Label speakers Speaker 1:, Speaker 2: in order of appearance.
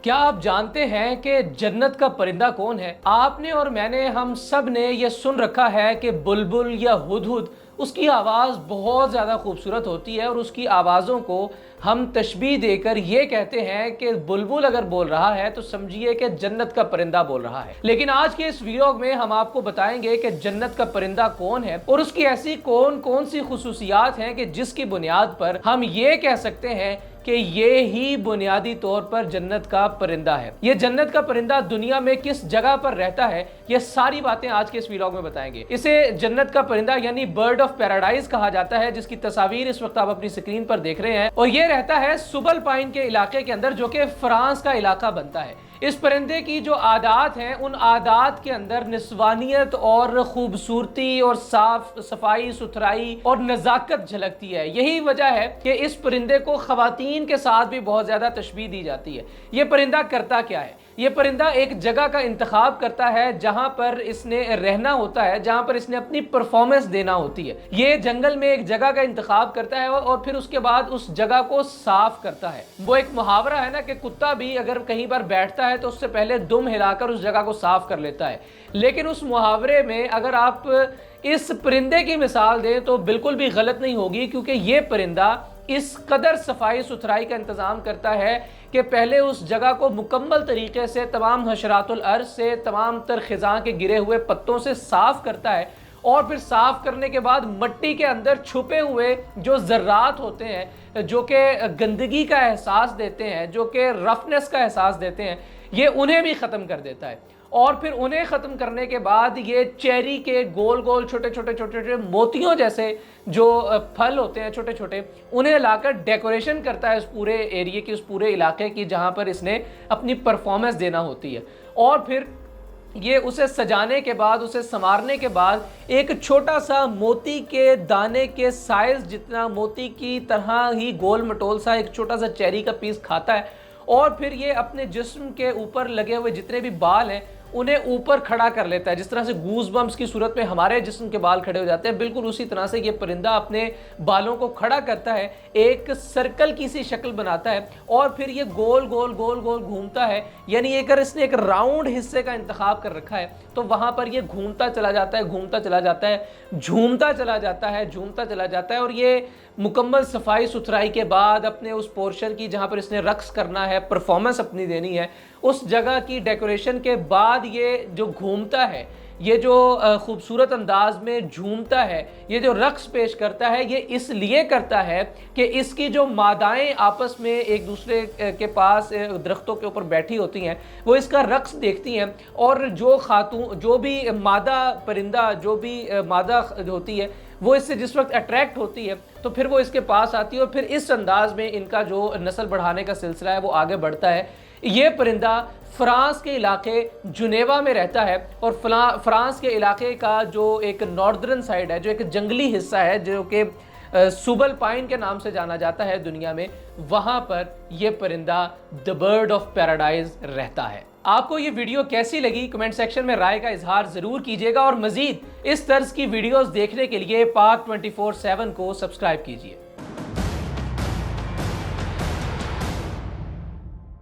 Speaker 1: क्या आप जानते हैं कि जन्नत का परिंदा कौन है? आपने और मैंने, हम सब ने ये सुन रखा है कि बुलबुल या हुदहुद, उसकी आवाज़ बहुत ज़्यादा खूबसूरत होती है और उसकी आवाज़ों को हम तशबीह देकर ये कहते हैं कि बुलबुल अगर बोल रहा है तो समझिए कि जन्नत का परिंदा बोल रहा है। लेकिन आज के इस व्लॉग में हम आपको बताएंगे कि जन्नत का परिंदा कौन है और उसकी ऐसी कौन कौन सी खुसूसियात हैं कि जिसकी बुनियाद पर हम ये कह सकते हैं कि ये ही बुनियादी तौर पर जन्नत का परिंदा है। ये जन्नत का परिंदा दुनिया में किस जगह पर रहता है, ये सारी बातें आज के इस व्लॉग में बताएंगे। इसे जन्नत का परिंदा यानी बर्ड ऑफ पैराडाइज कहा जाता है, जिसकी तस्वीर इस वक्त आप अपनी स्क्रीन पर देख रहे हैं। और ये रहता है सुबल पाइन के इलाके के अंदर, जो कि फ्रांस का इलाका बनता है। इस परिंदे की जो आदात हैं, उन आदात के अंदर निस्वानियत और खूबसूरती और साफ सफाई सुथराई और नजाकत झलकती है। यही वजह है कि इस परिंदे को खवातीन के साथ भी बहुत ज्यादा तशबीह दी जाती है। ये परिंदा करता क्या है? ये परिंदा एक जगह का इंतखाब करता है जहां पर इसने रहना होता है, जहां पर इसने अपनी परफॉर्मेंस देना होती है। ये जंगल में एक जगह का इंतखाब करता है और फिर उसके बाद उस जगह को साफ करता है। वो एक मुहावरा है ना कि कुत्ता भी अगर कहीं पर बैठता है तो उससे पहले दुम हिलाकर उस जगह को साफ कर लेता है। लेकिन उस मुहावरे में अगर आप इस परिंदे की मिसाल दें तो बिल्कुल भी गलत नहीं होगी, क्योंकि ये परिंदा इस कदर सफाई सुथराई का इंतजाम करता है कि पहले उस जगह को मुकम्मल तरीके से तमाम हशरातुल अर्ज से, तमाम तर खिज़ां के गिरे हुए पत्तों से साफ करता है और फिर साफ करने के बाद मिट्टी के अंदर छुपे हुए जो ज़र्रात होते हैं, जो कि गंदगी का एहसास देते हैं, जो कि रफनेस का एहसास देते हैं, ये उन्हें भी ख़त्म कर देता है। और फिर उन्हें ख़त्म करने के बाद ये चेरी के गोल गोल छोटे छोटे छोटे छोटे मोतियों जैसे जो फल होते हैं छोटे छोटे, उन्हें लाकर डेकोरेशन करता है उस पूरे एरिया की, उस पूरे इलाके की जहाँ पर इसने अपनी परफॉर्मेंस देना होती है। और फिर ये उसे सजाने के बाद, उसे संवारने के बाद एक छोटा सा मोती के दाने के साइज जितना, मोती की तरह ही गोल मटोल सा एक छोटा सा चेरी का पीस खाता है। और फिर ये अपने जिस्म के ऊपर लगे हुए जितने भी बाल हैं उन्हें ऊपर खड़ा कर लेता है। जिस तरह से गूज बम्स की सूरत में हमारे जिस्म के बाल खड़े हो जाते हैं, बिल्कुल उसी तरह से ये परिंदा अपने बालों को खड़ा करता है, एक सर्कल की सी शक्ल बनाता है और फिर ये गोल गोल गोल गोल घूमता है। यानी अगर इसने एक राउंड हिस्से का इंतखाब कर रखा है तो वहाँ पर ये घूमता चला जाता है, घूमता चला जाता है, झूमता चला जाता है, झूमता चला जाता है। और ये मुकम्मल सफाई सुथराई के बाद अपने उस पोर्शन की जहाँ पर इसने रक्स करना है, परफॉर्मेंस अपनी देनी है, उस जगह की डेकोरेशन के बाद ये जो घूमता है, ये जो खूबसूरत अंदाज में झूमता है, ये जो रक्स पेश करता है, ये इसलिए करता है कि इसकी जो मादाएं आपस में एक दूसरे के पास दरख्तों के ऊपर बैठी होती हैं, वो इसका रक्स देखती हैं और जो खातून, जो भी मादा परिंदा, जो भी मादा होती है, वो इससे जिस वक्त अट्रैक्ट होती है तो फिर वो इसके पास आती है और फिर इस अंदाज में इनका जो नस्ल बढ़ाने का सिलसिला है वो आगे बढ़ता है। ये परिंदा फ्रांस के इलाके जुनेवा में रहता है और फ्रांस के इलाके का जो एक नॉर्दर्न साइड है, जो एक जंगली हिस्सा है, जो कि सुबल पाइन के नाम से जाना जाता है दुनिया में, वहाँ पर यह परिंदा द बर्ड ऑफ पैराडाइज रहता है। आपको ये वीडियो कैसी लगी कमेंट सेक्शन में राय का इजहार ज़रूर कीजिएगा और मज़ीद इस तर्ज की वीडियोस देखने के लिए पाक 24/7 को सब्सक्राइब कीजिए।